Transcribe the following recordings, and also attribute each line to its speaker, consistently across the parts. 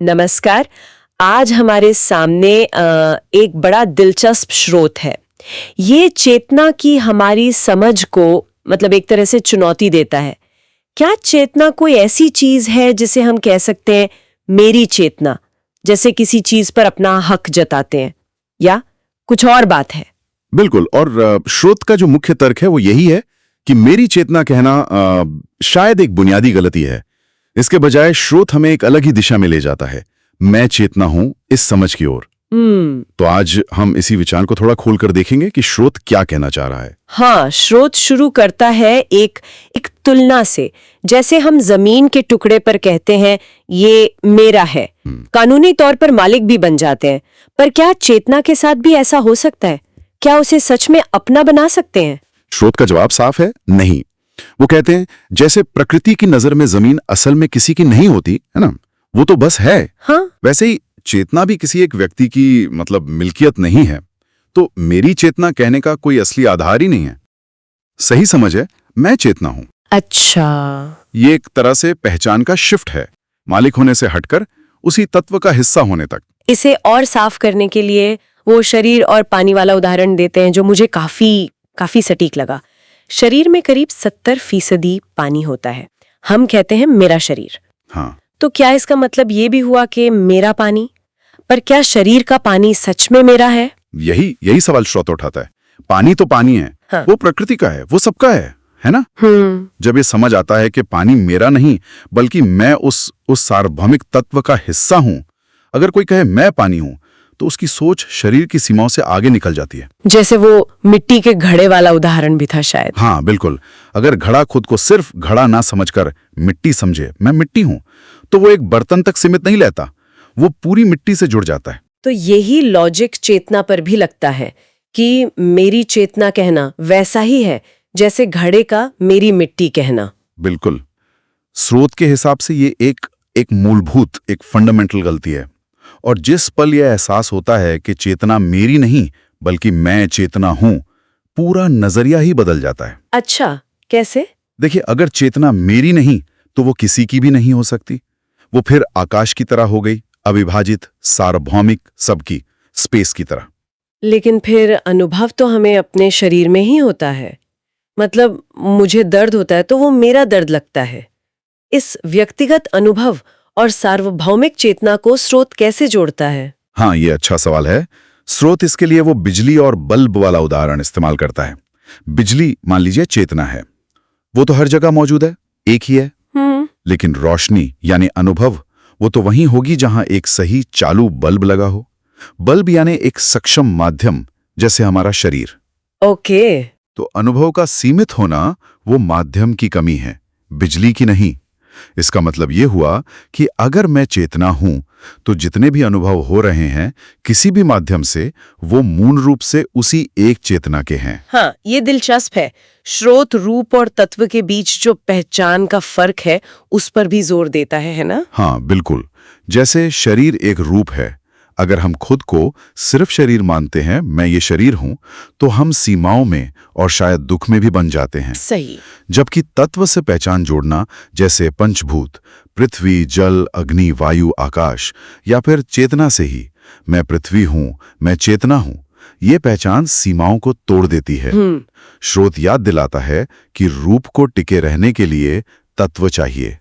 Speaker 1: नमस्कार। आज हमारे सामने एक बड़ा दिलचस्प स्रोत है। ये चेतना की हमारी समझ को मतलब एक तरह से चुनौती देता है। क्या चेतना कोई ऐसी चीज है जिसे हम कह सकते हैं मेरी चेतना, जैसे किसी चीज पर अपना हक जताते हैं, या कुछ और बात है?
Speaker 2: बिल्कुल। और स्रोत का जो मुख्य तर्क है वो यही है कि मेरी चेतना कहना शायद एक बुनियादी गलती है। इसके बजाय स्रोत हमें एक अलग ही दिशा में ले जाता है, मैं चेतना हूं इस समझ की ओर। तो आज हम इसी विचार को थोड़ा खोलकर देखेंगे कि स्रोत क्या कहना चाह रहा है।
Speaker 1: हाँ, स्रोत शुरू करता है एक तुलना से। जैसे हम जमीन के टुकड़े पर कहते हैं ये मेरा है, कानूनी तौर पर मालिक भी बन जाते हैं। पर क्या चेतना के साथ भी ऐसा हो सकता है? क्या उसे सच में अपना बना सकते हैं?
Speaker 2: स्रोत का जवाब साफ है, नहीं। वो कहते हैं जैसे प्रकृति की नजर में जमीन असल में किसी की नहीं होती है ना, वो तो बस है।
Speaker 1: हाँ?
Speaker 2: वैसे ही चेतना भी किसी एक व्यक्ति की मतलब मिल्कियत नहीं है। तो मेरी चेतना कहने का कोई असली आधार ही नहीं है। सही समझ है, मैं चेतना हूं।
Speaker 1: अच्छा।
Speaker 2: ये एक तरह से पहचान का शिफ्ट है, मालिक होने से हटकर उसी तत्व का हिस्सा होने तक।
Speaker 1: इसे और साफ करने के लिए वो शरीर और पानी वाला उदाहरण देते हैं जो मुझे काफी सटीक लगा। शरीर में करीब 70% पानी होता है। हम कहते हैं मेरा शरीर।
Speaker 2: हाँ।
Speaker 1: तो क्या इसका मतलब ये भी हुआ कि मेरा पानी? पर क्या शरीर का पानी सच में मेरा है?
Speaker 2: यही सवाल स्रोत उठाता है। पानी तो पानी है।
Speaker 1: हाँ।
Speaker 2: वो प्रकृति का है, वो सबका है ना? जब ये समझ आता है कि पानी मेरा नहीं बल्कि मैं उस सार्वभौमिक तत्व का हिस्सा हूं। अगर कोई कहे मैं पानी हूं तो उसकी सोच शरीर की सीमाओं से आगे निकल जाती है।
Speaker 1: जैसे वो मिट्टी के घड़े वाला उदाहरण भी था शायद।
Speaker 2: हाँ बिल्कुल। अगर घड़ा खुद को सिर्फ घड़ा ना समझकर मिट्टी समझे, मैं मिट्टी हूं, तो वो एक बर्तन तक सीमित नहीं रहता, वो पूरी मिट्टी से जुड़ जाता है।
Speaker 1: तो यही लॉजिक चेतना पर भी लगता है कि मेरी चेतना कहना वैसा ही है जैसे घड़े का मेरी मिट्टी कहना।
Speaker 2: बिल्कुल। स्रोत के हिसाब से ये एक मूलभूत, एक फंडामेंटल गलती है। और जिस पल यह एहसास होता है कि चेतना मेरी नहीं बल्कि मैं चेतना हूं, पूरा नजरिया ही बदल जाता है।
Speaker 1: अच्छा, कैसे?
Speaker 2: देखिए, अगर चेतना मेरी नहीं तो वो किसी की भी नहीं हो सकती। वो फिर आकाश की तरह हो गई, अविभाजित, सार्वभौमिक, सबकी, स्पेस की तरह।
Speaker 1: लेकिन फिर अनुभव तो हमें अपने शरीर में ही होता है। मतलब मुझे दर्द होता है तो वो मेरा दर्द लगता है। इस व्यक्तिगत अनुभव और सार्वभौमिक चेतना को स्रोत कैसे जोड़ता है?
Speaker 2: हाँ, ये अच्छा सवाल है। स्रोत इसके लिए वो बिजली और बल्ब वाला उदाहरण इस्तेमाल करता है। बिजली मान लीजिए चेतना है, वो तो हर जगह मौजूद है, एक ही है। लेकिन रोशनी यानी अनुभव, वो तो वहीं होगी जहां एक सही चालू बल्ब लगा हो। बल्ब यानी एक सक्षम माध्यम, जैसे हमारा शरीर।
Speaker 1: ओके।
Speaker 2: तो अनुभव का सीमित होना वो माध्यम की कमी है, बिजली की नहीं। इसका मतलब ये हुआ कि अगर मैं चेतना हूं तो जितने भी अनुभव हो रहे हैं किसी भी माध्यम से, वो मूल रूप से उसी एक चेतना के हैं।
Speaker 1: हाँ, ये दिलचस्प है। स्रोत रूप और तत्व के बीच जो पहचान का फर्क है उस पर भी जोर देता है ना?
Speaker 2: हाँ बिल्कुल। जैसे शरीर एक रूप है, अगर हम खुद को सिर्फ शरीर मानते हैं, मैं ये शरीर हूं, तो हम सीमाओं में और शायद दुख में भी बन जाते हैं।
Speaker 1: सही।
Speaker 2: जबकि तत्व से पहचान जोड़ना, जैसे पंचभूत, पृथ्वी, जल, अग्नि, वायु, आकाश, या फिर चेतना से ही, मैं पृथ्वी हूं, मैं चेतना हूं, ये पहचान सीमाओं को तोड़ देती है। स्रोत याद दिलाता है कि रूप को टिके रहने के लिए तत्व चाहिए।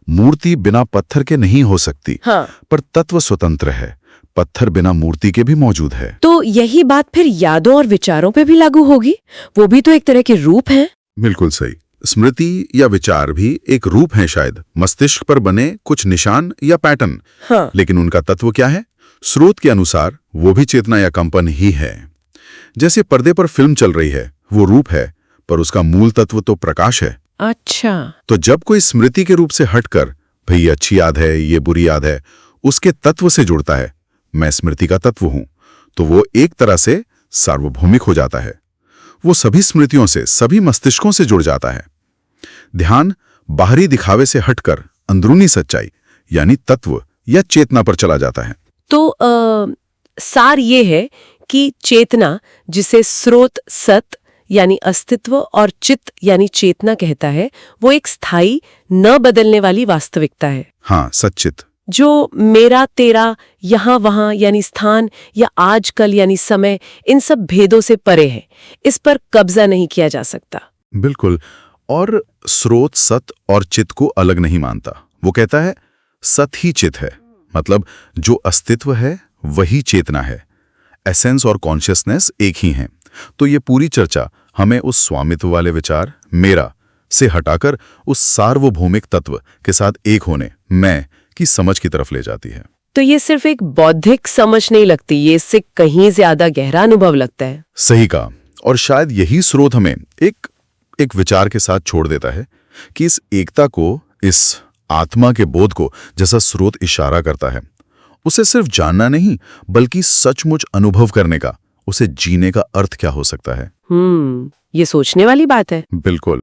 Speaker 2: मूर्ति बिना पत्थर के नहीं हो सकती।
Speaker 1: हाँ।
Speaker 2: पर तत्व स्वतंत्र है, पत्थर बिना मूर्ति के भी मौजूद है।
Speaker 1: तो यही बात फिर यादों और विचारों पे भी लागू होगी? वो भी तो एक तरह के रूप हैं।
Speaker 2: बिल्कुल सही। स्मृति या विचार भी एक रूप है, शायद मस्तिष्क पर बने कुछ निशान या पैटर्न।
Speaker 1: हाँ।
Speaker 2: लेकिन उनका तत्व क्या है? स्रोत के अनुसार वो भी चेतना या कंपन ही है। जैसे पर्दे पर फिल्म चल रही है, वो रूप है, पर उसका मूल तत्व तो प्रकाश है।
Speaker 1: अच्छा।
Speaker 2: तो जब कोई स्मृति के रूप से हटकर, भाई ये अच्छी याद है, ये बुरी याद है, उसके तत्व से जुड़ता है, मैं स्मृति का तत्व हूं, तो वो एक तरह से सार्वभौमिक हो जाता है। वो सभी स्मृतियों से, सभी मस्तिष्कों से जुड़ जाता है। ध्यान बाहरी दिखावे से हटकर अंदरूनी सच्चाई यानी तत्व या चेतना पर चला जाता है।
Speaker 1: तो सार ये है कि चेतना, जिसे स्रोत सत यानी अस्तित्व और चित्त यानी चेतना कहता है, वो एक स्थायी, न बदलने वाली वास्तविकता है।
Speaker 2: हाँ, सच्चित।
Speaker 1: जो मेरा तेरा यहाँ वहाँ यानी स्थान या आजकल यानी समय, इन सब भेदों से परे है। इस पर कब्जा नहीं किया जा सकता।
Speaker 2: बिल्कुल। और स्रोत सत और चित को अलग नहीं मानता। वो कहता है सत ही चित है, मतलब जो अस्तित्व है वही चेतना है। एसेंस और कॉन्शियसनेस एक ही हैं। तो ये पूरी चर्चा हमें उस स्वामित्व वाले विचार मेरा से हटाकर उस सार्वभौमिक तत्व के साथ एक होने, मैं की समझ की तरफ ले जाती है।
Speaker 1: तो ये सिर्फ एक बौद्धिक समझ नहीं लगती, ये इससे कहीं ज्यादा गहरा अनुभव लगता है।
Speaker 2: सही कहा। और शायद यही स्रोत हमें एक विचार के साथ छोड़ देता है कि इस एकता को, इस आत्मा के बोध को जैसा स्रोत इशारा करता है, उसे सिर्फ जानना नहीं बल्कि सचमुच अनुभव करने का, उसे जीने का अर्थ क्या हो सकता है।
Speaker 1: ये सोचने वाली बात है।
Speaker 2: बिल्कुल।